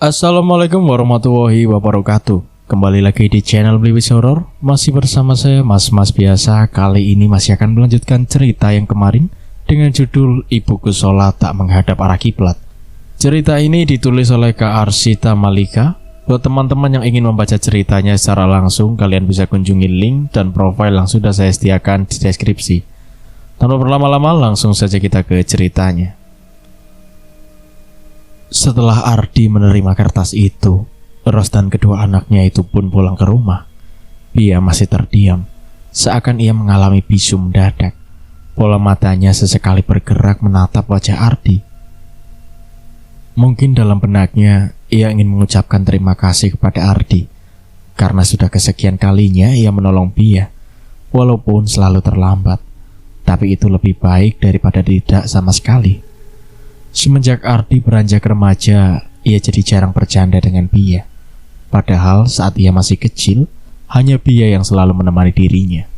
Assalamualaikum warahmatullahi wabarakatuh. Kembali lagi di channel Bliwis Horror. Masih bersama saya Mas biasa. Kali ini masih akan melanjutkan cerita yang kemarin dengan judul Ibuku Sholat Tak Menghadap Arah Kiblat. Cerita ini ditulis oleh Kak Arsita Malika. Buat teman-teman yang ingin membaca ceritanya secara langsung, kalian bisa kunjungi link dan profil yang sudah saya sediakan di deskripsi. Tanpa berlama-lama, langsung saja kita ke ceritanya. Setelah Ardi menerima kertas itu, Ros dan kedua anaknya itu pun pulang ke rumah. Pia masih terdiam, seakan ia mengalami bisu mendadak. Bola matanya sesekali bergerak menatap wajah Ardi. Mungkin dalam benaknya, ia ingin mengucapkan terima kasih kepada Ardi, karena sudah kesekian kalinya ia menolong Pia, walaupun selalu terlambat. Tapi itu lebih baik daripada tidak sama sekali. Semenjak Ardi beranjak remaja, ia jadi jarang bercanda dengan Pia. Padahal saat ia masih kecil, hanya Pia yang selalu menemani dirinya.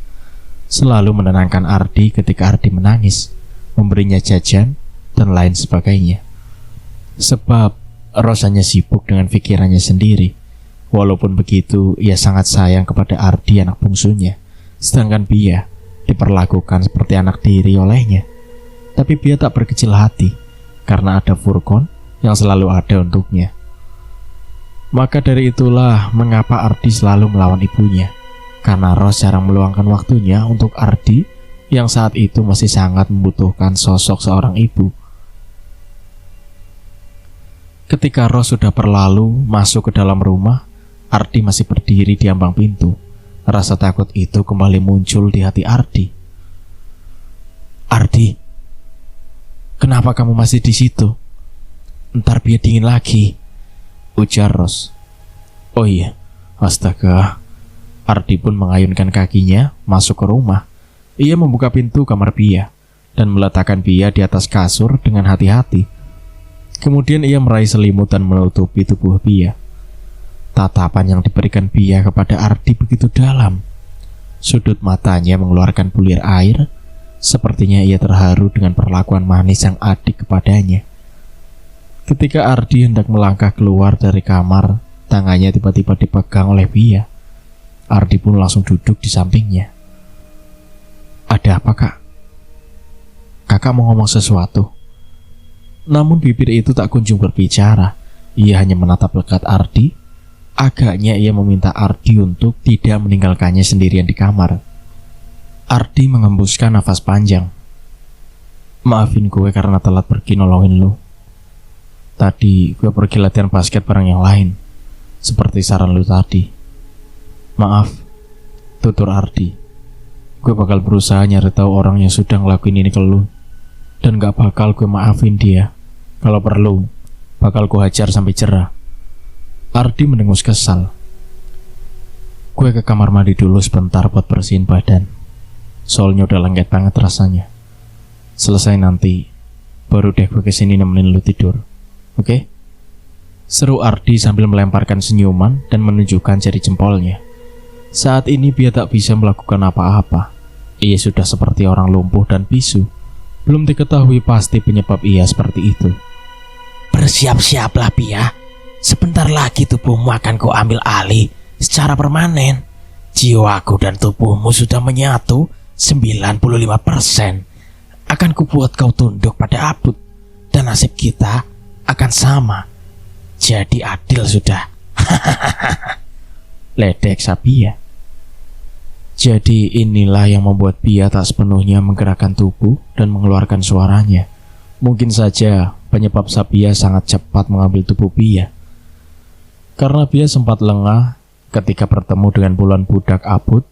Selalu menenangkan Ardi ketika Ardi menangis, memberinya jajan, dan lain sebagainya. Sebab Ros hanya sibuk dengan pikirannya sendiri. Walaupun begitu, ia sangat sayang kepada Ardi anak bungsunya. Sedangkan Pia diperlakukan seperti anak tiri olehnya. Tapi Pia tak berkecil hati, karena ada Furkon yang selalu ada untuknya. Maka dari itulah mengapa Ardi selalu melawan ibunya, karena Ros jarang meluangkan waktunya untuk Ardi yang saat itu masih sangat membutuhkan sosok seorang ibu. Ketika Ros sudah berlalu masuk ke dalam rumah, Ardi masih berdiri di ambang pintu. Rasa takut itu kembali muncul di hati Ardi. "Ardi, kenapa kamu masih di situ? Ntar biar dingin lagi," ujar Ros. "Oh iya, astaga." Ardi pun mengayunkan kakinya masuk ke rumah. Ia membuka pintu kamar Pia dan meletakkan Pia di atas kasur dengan hati-hati. Kemudian ia meraih selimut dan menutupi tubuh Pia. Tatapan yang diberikan Pia kepada Ardi begitu dalam. Sudut matanya mengeluarkan bulir air. Sepertinya ia terharu dengan perlakuan manis sang adik kepadanya. Ketika Ardi hendak melangkah keluar dari kamar, tangannya tiba-tiba dipegang oleh Pia. Ardi pun langsung duduk di sampingnya. "Ada apa, Kak? Kakak mau ngomong sesuatu?" Namun bibir itu tak kunjung berbicara. Ia hanya menatap dekat Ardi. Agaknya ia meminta Ardi untuk tidak meninggalkannya sendirian di kamar. Ardi mengembuskan nafas panjang. "Maafin gue karena telat pergi nolongin lu. Tadi gue pergi latihan basket bareng yang lain, seperti saran lu tadi. Maaf," tutur Ardi. "Gue bakal berusaha nyari tahu orang yang sudah ngelakuin ini ke lu. Dan gak bakal gue maafin dia. Kalau perlu, bakal gue hajar sampai cerah." Ardi mendengus kesal. "Gue ke kamar mandi dulu sebentar buat bersihin badan. Soalnya udah lengket banget rasanya. Selesai nanti, baru deh gue kesini nemenin lu tidur. Oke?" Seru Ardi sambil melemparkan senyuman dan menunjukkan jari jempolnya. Saat ini Pia tak bisa melakukan apa-apa. Ia sudah seperti orang lumpuh dan bisu. Belum diketahui pasti penyebab ia seperti itu. "Bersiap-siaplah, Pia. Sebentar lagi tubuhmu akan ku ambil alih secara permanen. Jiwaku dan tubuhmu sudah menyatu 95%. Akan kubuat kau tunduk pada Abud, dan nasib kita akan sama. Jadi adil sudah." Ledek Sapia. Jadi inilah yang membuat Pia tak sepenuhnya menggerakkan tubuh dan mengeluarkan suaranya. Mungkin saja penyebab Sapia sangat cepat mengambil tubuh Pia. Karena Pia sempat lengah ketika bertemu dengan bulan budak Abud,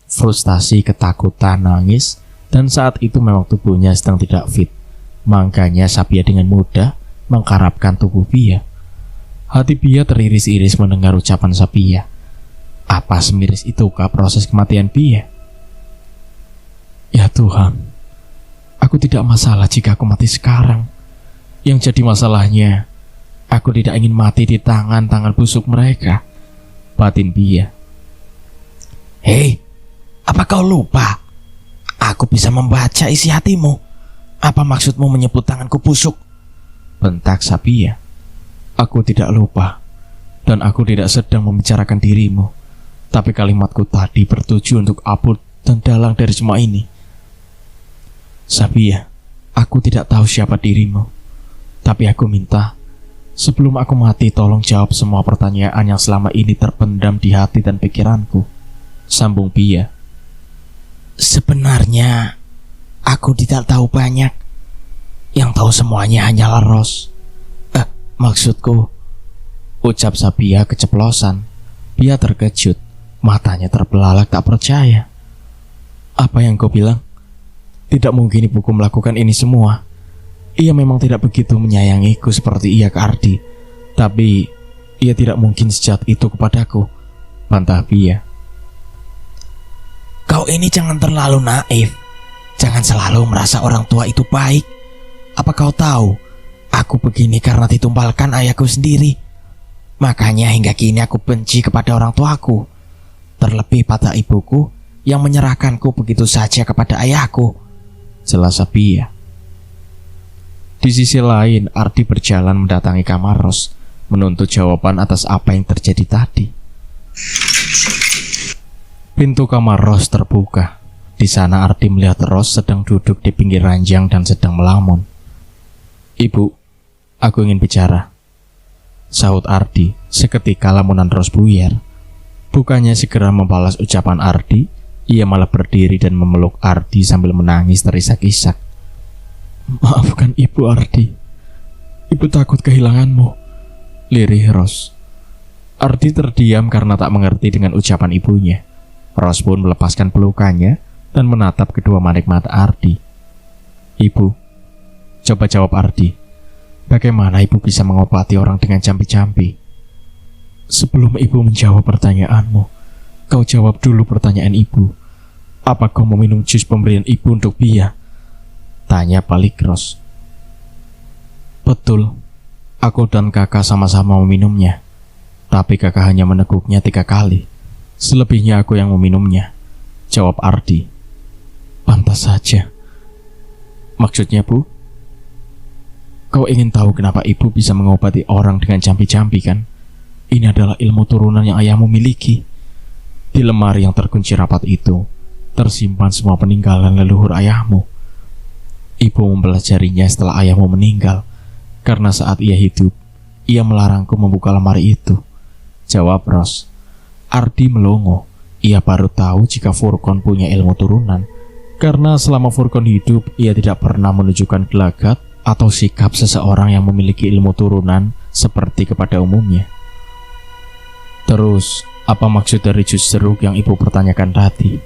frustasi, ketakutan, nangis, dan saat itu memang tubuhnya sedang tidak fit. Makanya Sapia dengan mudah mengkarapkan tubuh Pia. Hati Pia teriris-iris mendengar ucapan Sapia. Apa semiris itukah proses kematian Pia? Ya Tuhan, aku tidak masalah jika aku mati sekarang. Yang jadi masalahnya, aku tidak ingin mati di tangan-tangan busuk mereka, batin Pia. "Hei, apa kau lupa? Aku bisa membaca isi hatimu. Apa maksudmu menyebut tanganku busuk?" bentak Sapia. Aku tidak lupa, dan aku tidak sedang membicarakan dirimu. Tapi kalimatku tadi bertuju untuk Apul dan dalang dari semua ini. Sabia, aku tidak tahu siapa dirimu. Tapi aku minta, sebelum aku mati tolong jawab semua pertanyaan yang selama ini terpendam di hati dan pikiranku. Sambung Pia. Sebenarnya aku tidak tahu banyak. Yang tahu semuanya hanyalah Ros. Maksudku, ucap Sabia keceplosan. Pia terkejut, matanya terbelalak tak percaya. Apa yang kau bilang? Tidak mungkin ibuku melakukan ini semua. Ia memang tidak begitu menyayangiku seperti ia ke Ardi. Tapi ia tidak mungkin sejahat itu kepadaku, bantah Pia. Kau ini jangan terlalu naif. Jangan selalu merasa orang tua itu baik. Apa kau tahu, aku begini karena ditumbalkan ayahku sendiri. Makanya hingga kini aku benci kepada orang tuaku. Terlebih pada ibuku yang menyerahkanku begitu saja kepada ayahku, jelas Sabia. Di sisi lain, Ardi berjalan mendatangi kamar Ros, menuntut jawaban atas apa yang terjadi tadi. Pintu kamar Ros terbuka. Di sana Ardi melihat Ros sedang duduk di pinggir ranjang dan sedang melamun. Ibu, aku ingin bicara, sahut Ardi. Seketika lamunan Ros buyar. Bukannya segera membalas ucapan Ardi, ia malah berdiri dan memeluk Ardi sambil menangis terisak-isak. Maafkan ibu Ardi, ibu takut kehilanganmu, lirih Ros. Ardi terdiam karena tak mengerti dengan ucapan ibunya. Ros pun melepaskan pelukannya dan menatap kedua manik mata Ardi. Ibu, coba jawab Ardi, bagaimana ibu bisa mengobati orang dengan campi-campi? Sebelum ibu menjawab pertanyaanmu, kau jawab dulu pertanyaan ibu. Apa kau mau minum jus pemberian ibu untuk Pia? Tanya balik Ros. Betul, aku dan kakak sama-sama meminumnya. Tapi kakak hanya meneguknya 3 kali. Selebihnya aku yang meminumnya, jawab Ardi. Pantas saja. Maksudnya bu? Kau ingin tahu kenapa ibu bisa mengobati orang dengan campi-campi kan? Ini adalah ilmu turunan yang ayahmu miliki. Di lemari yang terkunci rapat itu tersimpan semua peninggalan leluhur ayahmu. Ibu mempelajarinya setelah ayahmu meninggal, karena saat ia hidup, ia melarangku membuka lemari itu, jawab Ros. Ardi melongo. Ia baru tahu jika Furqon punya ilmu turunan, karena selama Furqon hidup, ia tidak pernah menunjukkan gelagat atau sikap seseorang yang memiliki ilmu turunan seperti kepada umumnya. Terus, apa maksud dari jus jeruk yang ibu pertanyakan tadi?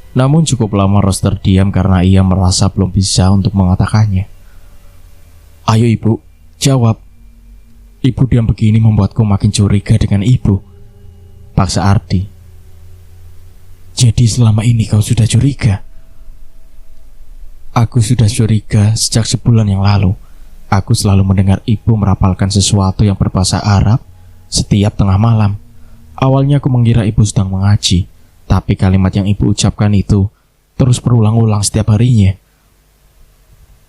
Namun cukup lama Ros terdiam karena ia merasa belum bisa untuk mengatakannya. Ayo ibu, jawab. Ibu diam begini membuatku makin curiga dengan ibu, paksa Ardi. Jadi selama ini kau sudah curiga? Aku sudah curiga sejak sebulan yang lalu. Aku selalu mendengar ibu merapalkan sesuatu yang berbahasa Arab setiap tengah malam. Awalnya aku mengira ibu sedang mengaji, tapi kalimat yang ibu ucapkan itu terus berulang-ulang setiap harinya.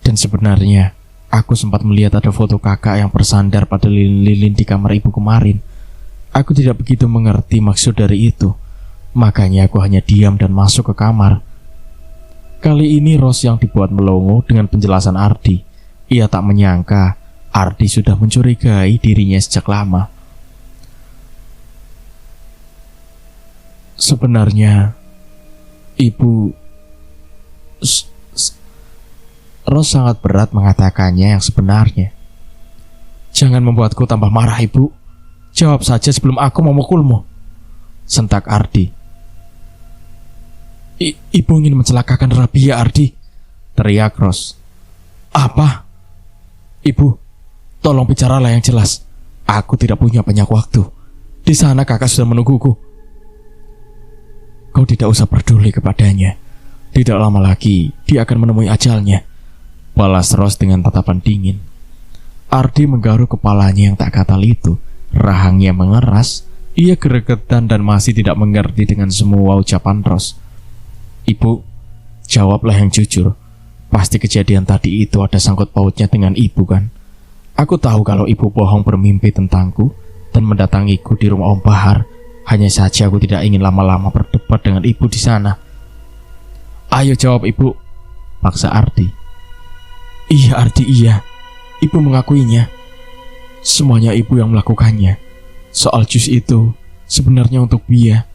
Dan sebenarnya, aku sempat melihat ada foto kakak yang bersandar pada lilin-lilin di kamar ibu kemarin. Aku tidak begitu mengerti maksud dari itu. Makanya aku hanya diam dan masuk ke kamar. Kali ini Ros yang dibuat melongo dengan penjelasan Ardi. Ia tak menyangka Ardi sudah mencurigai dirinya sejak lama. Sebenarnya, ibu... Ros sangat berat mengatakannya yang sebenarnya. Jangan membuatku tambah marah ibu. Jawab saja sebelum aku memukulmu, sentak Ardi. Ibu ingin mencelakakan Rabia Ardi, teriak Ros. Apa? Ibu, tolong bicaralah yang jelas. Aku tidak punya banyak waktu. Di sana kakak sudah menungguku. Kau tidak usah peduli kepadanya. Tidak lama lagi dia akan menemui ajalnya, balas Ros dengan tatapan dingin. Ardi menggaruk kepalanya yang tak katal itu. Rahangnya mengeras. Ia gregetan dan masih tidak mengerti dengan semua ucapan Ros. Ibu, jawablah yang jujur. Pasti kejadian tadi itu ada sangkut pautnya dengan ibu kan? Aku tahu kalau ibu bohong bermimpi tentangku dan mendatangiku di rumah Om Bahar. Hanya saja aku tidak ingin lama-lama berdebat dengan ibu di sana. Ayo jawab ibu, paksa Ardi. Iya Ardi, iya. Ibu mengakuinya. Semuanya ibu yang melakukannya. Soal jus itu sebenarnya untuk Bia,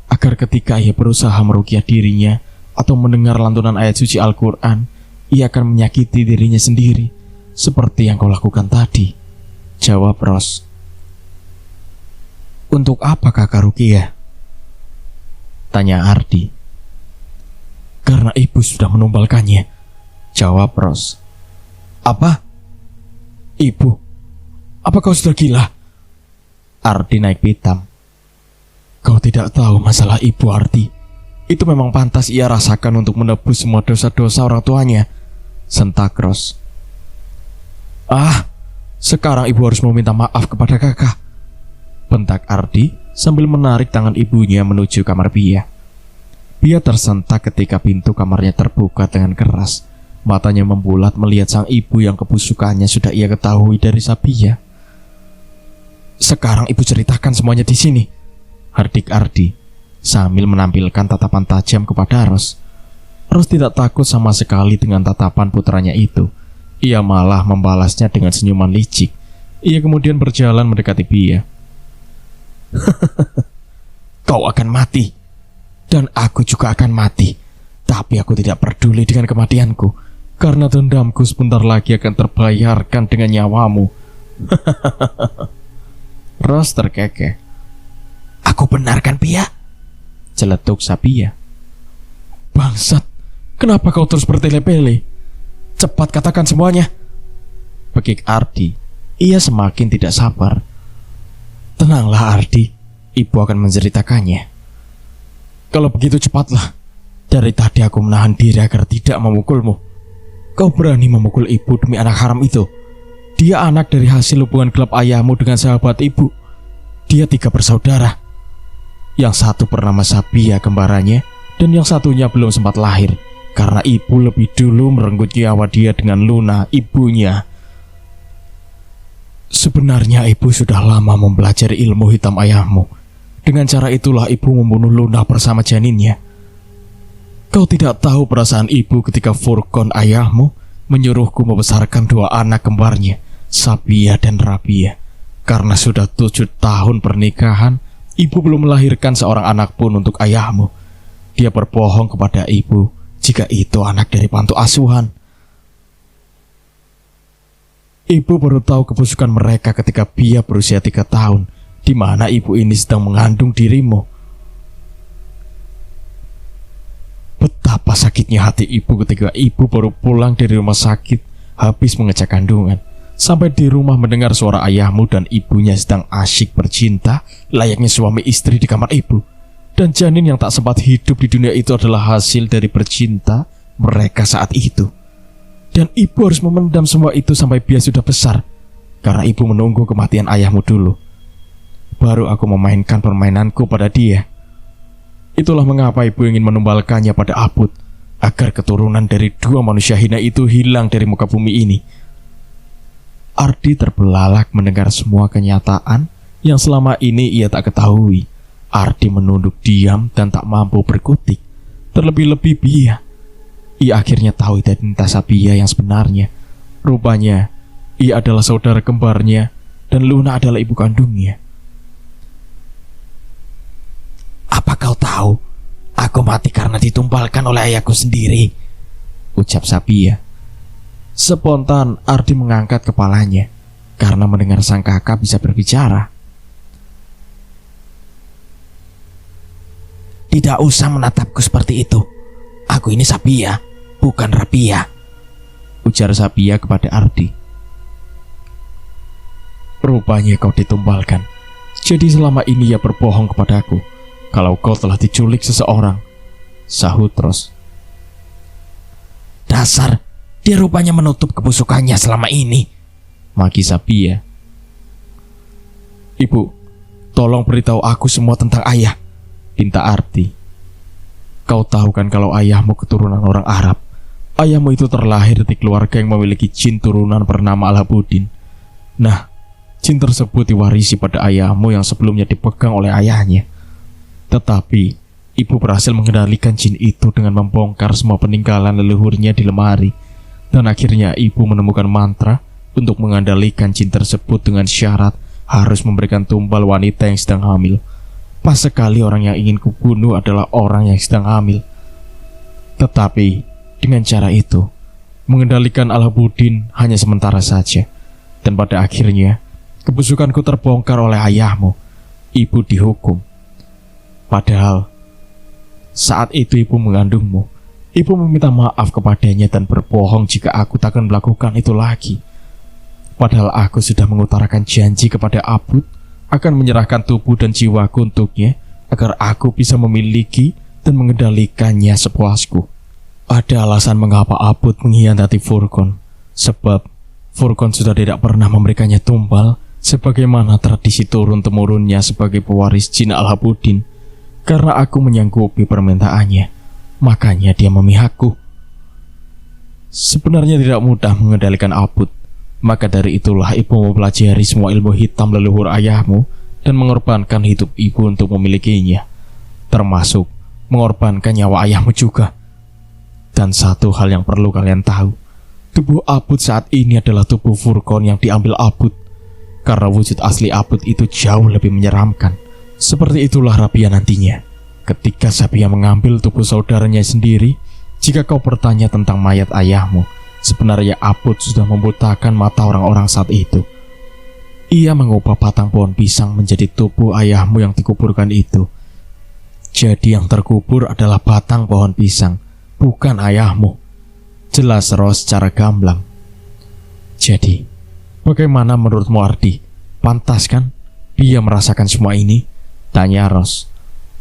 agar ketika ia berusaha meruqyah dirinya atau mendengar lantunan ayat suci Al-Quran, ia akan menyakiti dirinya sendiri, seperti yang kau lakukan tadi, jawab Ros. Untuk apa kakak ruqyah? Tanya Ardi. Karena ibu sudah menumbalkannya, jawab Ros. Apa? Ibu? Apa kau sudah gila? Ardi naik pitam. Kau tidak tahu masalah ibu, Ardi. Itu memang pantas ia rasakan untuk menebus semua dosa-dosa orang tuanya, sentak Ros. Sekarang ibu harus meminta maaf kepada kakak, bentak Ardi sambil menarik tangan ibunya menuju kamar Bia. Bia tersentak ketika pintu kamarnya terbuka dengan keras. Matanya membulat melihat sang ibu yang kebusukannya sudah ia ketahui dari Sabia. Sekarang ibu ceritakan semuanya di sini, hardik Ardi sambil menampilkan tatapan tajam kepada Ros. Ros tidak takut sama sekali dengan tatapan putranya itu. Ia malah membalasnya dengan senyuman licik. Ia kemudian berjalan mendekati Bia. Kau akan mati, dan aku juga akan mati. Tapi aku tidak peduli dengan kematianku, karena dendamku sebentar lagi akan terbayarkan dengan nyawamu. Ros terkekeh. Aku benar kan, Bia? Celetuk Sabia. Bangsat, kenapa kau terus bertele-tele? Cepat katakan semuanya, pekik Ardi. Ia semakin tidak sabar. Tenanglah Ardi, ibu akan menceritakannya. Kalau begitu cepatlah. Dari tadi aku menahan diri agar tidak memukulmu. Kau berani memukul ibu demi anak haram itu. Dia anak dari hasil hubungan gelap ayahmu dengan sahabat ibu. Dia 3 bersaudara. Yang satu bernama Sabia kembarannya, dan yang satunya belum sempat lahir, karena ibu lebih dulu merenggut nyawa dia dengan Luna, ibunya. Sebenarnya ibu sudah lama mempelajari ilmu hitam ayahmu. Dengan cara itulah ibu membunuh Luna bersama janinnya. Kau tidak tahu perasaan ibu ketika Furqan ayahmu menyuruhku membesarkan 2 anak kembarnya, Sabia dan Rabia. Karena sudah 7 tahun pernikahan, ibu belum melahirkan seorang anak pun untuk ayahmu. Dia berbohong kepada ibu jika itu anak dari pantu asuhan. Ibu baru tahu kebusukan mereka ketika Bia berusia 3 tahun, di mana ibu ini sedang mengandung dirimu. Betapa sakitnya hati ibu ketika ibu baru pulang dari rumah sakit habis mengecek kandungan. Sampai di rumah mendengar suara ayahmu dan ibunya sedang asyik bercinta layaknya suami istri di kamar ibu. Dan janin yang tak sempat hidup di dunia itu adalah hasil dari bercinta mereka saat itu. Dan ibu harus memendam semua itu sampai Bia sudah besar, karena ibu menunggu kematian ayahmu dulu. Baru aku memainkan permainanku pada dia. Itulah mengapa ibu ingin menumbalkannya pada Apud, agar keturunan dari 2 manusia hina itu hilang dari muka bumi ini. Ardi terbelalak mendengar semua kenyataan yang selama ini ia tak ketahui. Ardi menunduk diam dan tak mampu berkutik. Terlebih-lebih Bia. Ia akhirnya tahu identitas Sabia yang sebenarnya. Rupanya ia adalah saudara kembarnya dan Luna adalah ibu kandungnya. Apa kau tahu? Aku mati karena ditumbalkan oleh ayahku sendiri, ucap Sabia. Spontan Ardi mengangkat kepalanya karena mendengar sang kakak bisa berbicara. Tidak usah menatapku seperti itu. Aku ini Sabia, bukan Rabia, ujar Sabia kepada Ardi. Rupanya kau ditumbalkan. Jadi selama ini ia berbohong kepadaku kalau kau telah diculik seseorang, sahut Ros. Dasar, dia rupanya menutup kebusukannya selama ini, maki Sabia. Ibu, tolong beritahu aku semua tentang ayah, pinta Ardi. Kau tahu kan kalau ayahmu keturunan orang Arab. Ayahmu itu terlahir di keluarga yang memiliki jin turunan bernama Alhabudin. Nah, jin tersebut diwarisi pada ayahmu yang sebelumnya dipegang oleh ayahnya. Tetapi, ibu berhasil mengendalikan jin itu dengan membongkar semua peninggalan leluhurnya di lemari. Dan akhirnya ibu menemukan mantra untuk mengendalikan jin tersebut dengan syarat harus memberikan tumbal wanita yang sedang hamil. Pas sekali orang yang ingin kubunuh adalah orang yang sedang hamil. Tetapi, dengan cara itu, mengendalikan Alabuddin hanya sementara saja. Dan pada akhirnya, kebusukanku terbongkar oleh ayahmu. Ibu dihukum. Padahal, saat itu ibu mengandungmu. Ibu meminta maaf kepadanya dan berbohong jika aku takkan melakukan itu lagi. Padahal aku sudah mengutarakan janji kepada Abud akan menyerahkan tubuh dan jiwaku untuknya agar aku bisa memiliki dan mengendalikannya sepuasku. Ada alasan mengapa Abud mengkhianati Furqan, sebab Furqan sudah tidak pernah memberikannya tumbal sebagaimana tradisi turun-temurunnya sebagai pewaris jin Alabuddin. Karena aku menyanggupi permintaannya, makanya dia memihakku. Sebenarnya tidak mudah mengendalikan Abud. Maka dari itulah ibu mempelajari semua ilmu hitam leluhur ayahmu dan mengorbankan hidup ibu untuk memilikinya, termasuk mengorbankan nyawa ayahmu juga. Dan satu hal yang perlu kalian tahu, tubuh Abud saat ini adalah tubuh Furqan yang diambil Abud. Karena wujud asli Abud itu jauh lebih menyeramkan. Seperti itulah Rabia nantinya, ketika Sabia mengambil tubuh saudaranya sendiri. Jika kau bertanya tentang mayat ayahmu, sebenarnya Abud sudah membutakan mata orang-orang saat itu. Ia mengubah batang pohon pisang menjadi tubuh ayahmu yang dikuburkan itu. Jadi yang terkubur adalah batang pohon pisang, bukan ayahmu. Jelas Ros secara gamblang. Jadi, bagaimana menurutmu Ardi? Pantas kan dia merasakan semua ini? Tanya Ros.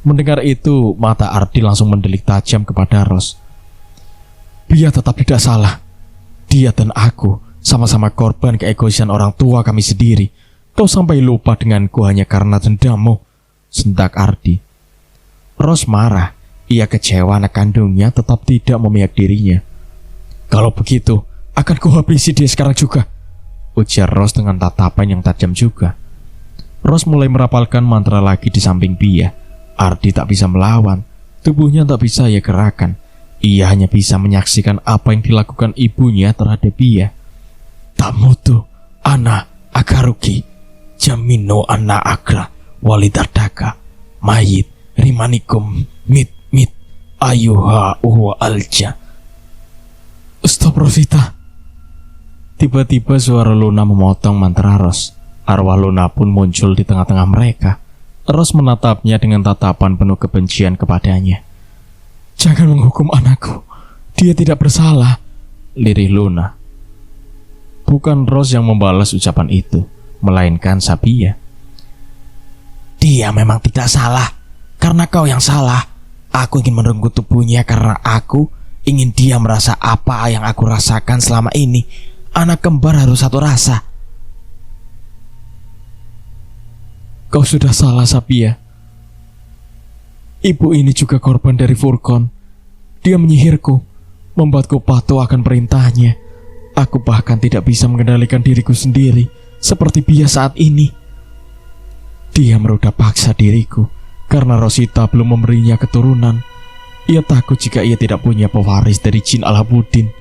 Mendengar itu, mata Ardi langsung mendelik tajam kepada Ros. Dia tetap tidak salah. Dia dan aku sama-sama korban keegoisan orang tua kami sendiri. Kau sampai lupa denganku hanya karena dendammu, sentak Ardi. Ros marah. Ia kecewa anak kandungnya tetap tidak memihak dirinya. Kalau begitu, akan kuhabisi dia sekarang juga, ujar Ros dengan tatapan yang tajam juga. Ros mulai merapalkan mantra lagi di samping Pia. Ardi tak bisa melawan, tubuhnya tak bisa ia gerakan. Ia hanya bisa menyaksikan apa yang dilakukan ibunya terhadap Pia. Tamutu ana agaruki jamino ana agra walidardaka mayit rimanikum mit ayuha uwa alja. Stop Rosita. Tiba-tiba suara Luna memotong mantra Ros. Arwah Luna pun muncul di tengah-tengah mereka. Ros menatapnya dengan tatapan penuh kebencian kepadanya. Jangan menghukum anakku. Dia tidak bersalah, lirih Luna. Bukan Ros yang membalas ucapan itu, melainkan Sabia. Dia memang tidak salah. Karena kau yang salah. Aku ingin merenggut tubuhnya karena aku ingin dia merasa apa yang aku rasakan selama ini. Anak kembar harus satu rasa. Kau sudah salah, Sabia. Ibu ini juga korban dari Furqan. Dia menyihirku, membuatku patuh akan perintahnya. Aku bahkan tidak bisa mengendalikan diriku sendiri seperti Pia saat ini. Dia merudah paksa diriku karena Rosita belum memberinya keturunan. Ia takut jika ia tidak punya pewaris dari jin Alabuddin.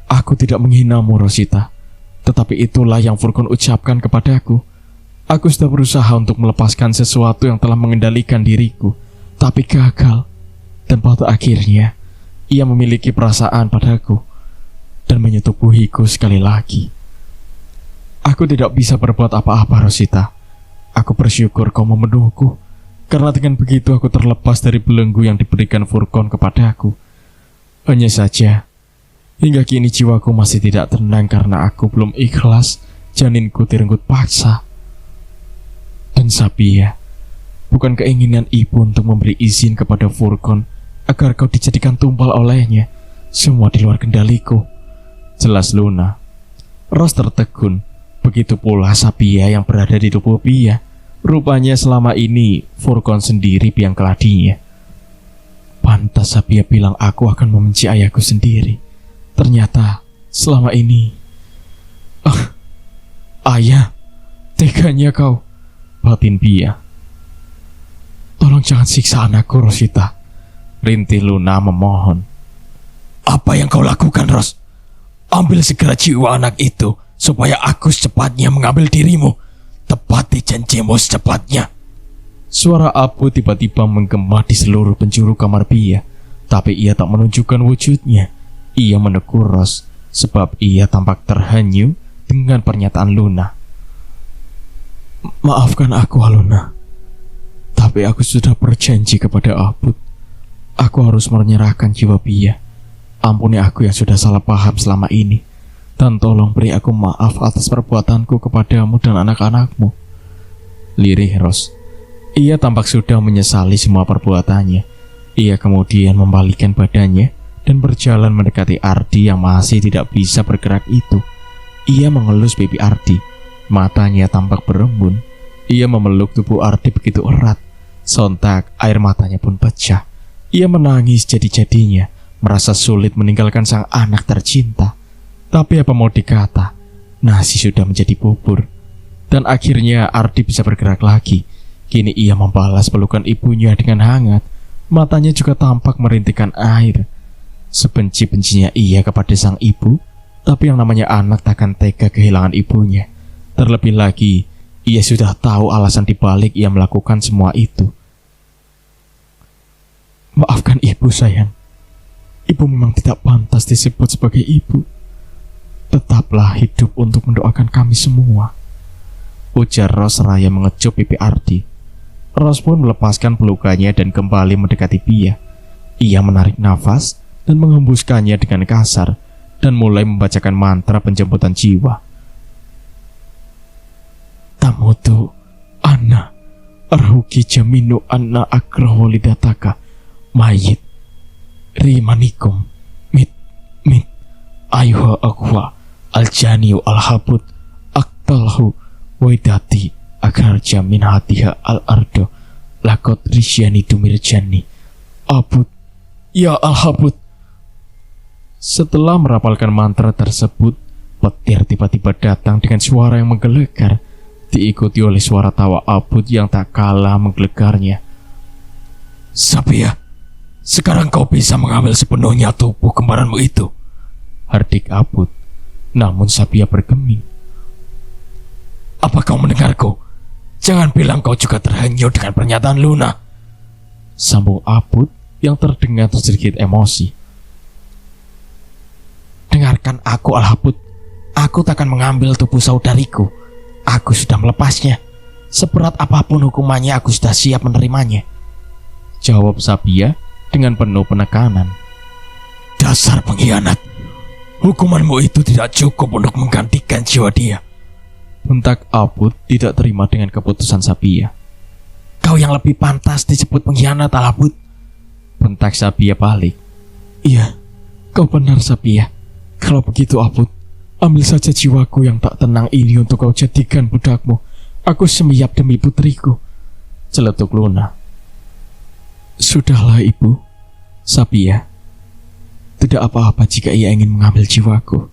Aku tidak menghinamu, Rosita. Tetapi itulah yang Furqan ucapkan kepadaku. Aku sudah berusaha untuk melepaskan sesuatu yang telah mengendalikan diriku, tapi gagal. Dan pada akhirnya, ia memiliki perasaan padaku dan menyetubuhiku sekali lagi. Aku tidak bisa berbuat apa-apa, Rosita. Aku bersyukur kau memenuhku, karena dengan begitu aku terlepas dari belenggu yang diberikan Furqan kepadaku. Hanya saja, hingga kini jiwaku masih tidak tenang karena aku belum ikhlas janinku direnggut paksa. Dan Sabia, bukan keinginan ibu untuk memberi izin kepada Furqan agar kau dijadikan tumpal olehnya. Semua di luar kendaliku, jelas Luna. Ros tertegun. Begitu pula Sabia yang berada di tubuh Pia. Rupanya selama ini Furqan sendiri biang keladinya. Pantas Sabia bilang aku akan membenci ayahku sendiri. Ternyata selama ini Ayah, teganya kau, batin Pia. Tolong jangan siksa anakku, Rosita, rintih Luna memohon. Apa yang kau lakukan, Ros? Ambil segera jiwa anak itu, supaya aku secepatnya mengambil dirimu. Tepati janjimu secepatnya. Suara Apu tiba-tiba menggema di seluruh penjuru kamar Pia, tapi ia tak menunjukkan wujudnya. Ia menegur Ros, sebab ia tampak terhanyut dengan pernyataan Luna. Maafkan aku, Aluna, tapi aku sudah berjanji kepada Aput. Aku harus menyerahkan jiwa Pia. Ampuni aku yang sudah salah paham selama ini, dan tolong beri aku maaf atas perbuatanku kepadamu dan anak-anakmu. Lirih Ros. Ia tampak sudah menyesali semua perbuatannya. Ia kemudian membalikkan badannya dan berjalan mendekati Ardi yang masih tidak bisa bergerak itu. Ia mengelus pipi Ardi. Matanya tampak berembun. Ia memeluk tubuh Ardi begitu erat. Sontak air matanya pun pecah. Ia menangis jadi-jadinya, merasa sulit meninggalkan sang anak tercinta. Tapi apa mau dikata, nasi sudah menjadi bubur. Dan akhirnya Ardi bisa bergerak lagi. Kini ia membalas pelukan ibunya dengan hangat. Matanya juga tampak merintikkan air. Sebenci-bencinya ia kepada sang ibu, tapi yang namanya anak takkan tega kehilangan ibunya. Terlebih lagi, ia sudah tahu alasan dibalik ia melakukan semua itu. Maafkan ibu, sayang. Ibu memang tidak pantas disebut sebagai ibu. Tetaplah hidup untuk mendoakan kami semua, ujar Ros seraya mengecup pipi Ardi. Ros pun melepaskan pelukannya dan kembali mendekati Pia. Ia menarik nafas dan menghembuskannya dengan kasar dan mulai membacakan mantra penjemputan jiwa. Tamutu anna arhuki jaminu anna akrahwalidataka mayit rimanikum mit ayuha akwa aljaniu alhabut aktalhu waidati agar jamin hatiha al-ardo lakot risyani dumirjani abut ya alhabut. Setelah merapalkan mantra tersebut, petir tiba-tiba datang dengan suara yang menggelegar, diikuti oleh suara tawa Abut yang tak kalah menggelegarnya. Sabia, sekarang kau bisa mengambil sepenuhnya tubuh kembaranmu itu, hardik Abut. Namun Sabia bergeming. Apa kau mendengarku? Jangan bilang kau juga terhanyut dengan pernyataan Luna, sambung Abut yang terdengar sedikit emosi. Dengarkan aku, Alhabut. Aku takkan mengambil tubuh saudariku. Aku sudah melepasnya. Seberat apapun hukumannya, aku sudah siap menerimanya, jawab Sabia dengan penuh penekanan. Dasar pengkhianat. Hukumanmu itu tidak cukup untuk menggantikan jiwa dia, bentak Abut tidak terima dengan keputusan Sabia. Kau yang lebih pantas disebut pengkhianat, Alhabut, bentak Sabia balik. Iya, kau benar, Sabia. Kalau begitu, Abut, ambil saja jiwaku yang tak tenang ini untuk kau jadikan budakmu. Aku semiap demi putriku, celetuk Luna. Sudahlah, Ibu. Sabia, tidak apa-apa jika ia ingin mengambil jiwaku.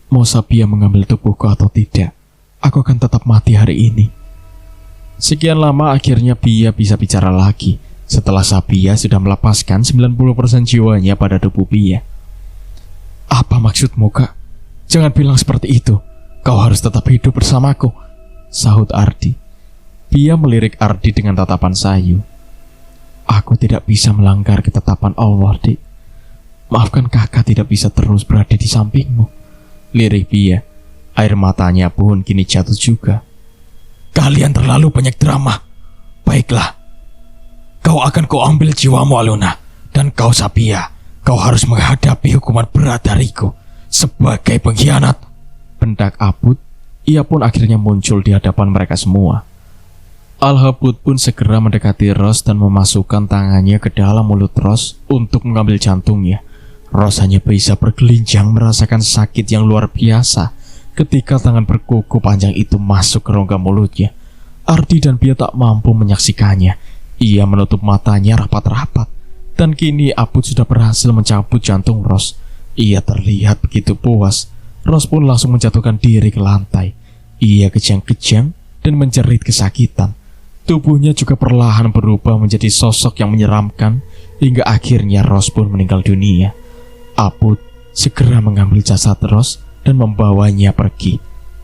Mau Sabia mengambil tubuhku atau tidak, aku akan tetap mati hari ini. Sekian lama akhirnya Pia bisa bicara lagi setelah Sabia sudah melepaskan 90% jiwanya pada tubuh Pia. Apa maksudmu, Kak? Jangan bilang seperti itu. Kau harus tetap hidup bersamaku, sahut Ardi. Pia melirik Ardi dengan tatapan sayu. Aku tidak bisa melanggar ketetapan Allah, Dik. Maafkan kakak tidak bisa terus berada di sampingmu, lirik Pia. Air matanya pun kini jatuh juga. Kalian terlalu banyak drama. Baiklah, kau akan ambil jiwamu, Aluna. Dan kau, Sabia, kau harus menghadapi hukuman berat dariku sebagai pengkhianat, bentak Abut. Ia pun akhirnya muncul di hadapan mereka semua. Alhabut pun segera mendekati Ros dan memasukkan tangannya ke dalam mulut Ros untuk mengambil jantungnya. Ros hanya bisa bergelinjang merasakan sakit yang luar biasa ketika tangan berkuku panjang itu masuk ke rongga mulutnya. Ardi dan Pia tak mampu menyaksikannya. Ia menutup matanya rapat-rapat. Dan kini Abut sudah berhasil mencabut jantung Ros. Ia terlihat begitu puas. Ros pun langsung menjatuhkan diri ke lantai. Ia kejang-kejang dan menjerit kesakitan. Tubuhnya juga perlahan berubah menjadi sosok yang menyeramkan, hingga akhirnya Ros pun meninggal dunia. Apud segera mengambil jasad Ros dan membawanya pergi.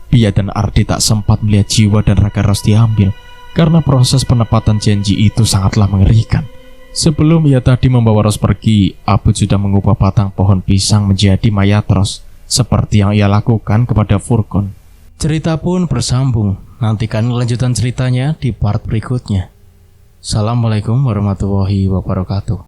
Pia dan Ardi tak sempat melihat jiwa dan raga Ros diambil, karena proses penepatan janji itu sangatlah mengerikan. Sebelum ia tadi membawa Ros pergi, Apud sudah mengubah batang pohon pisang menjadi mayat Ros, seperti yang ia lakukan kepada Furkon. Cerita pun bersambung. Nantikan kelanjutan ceritanya di part berikutnya. Assalamualaikum warahmatullahi wabarakatuh.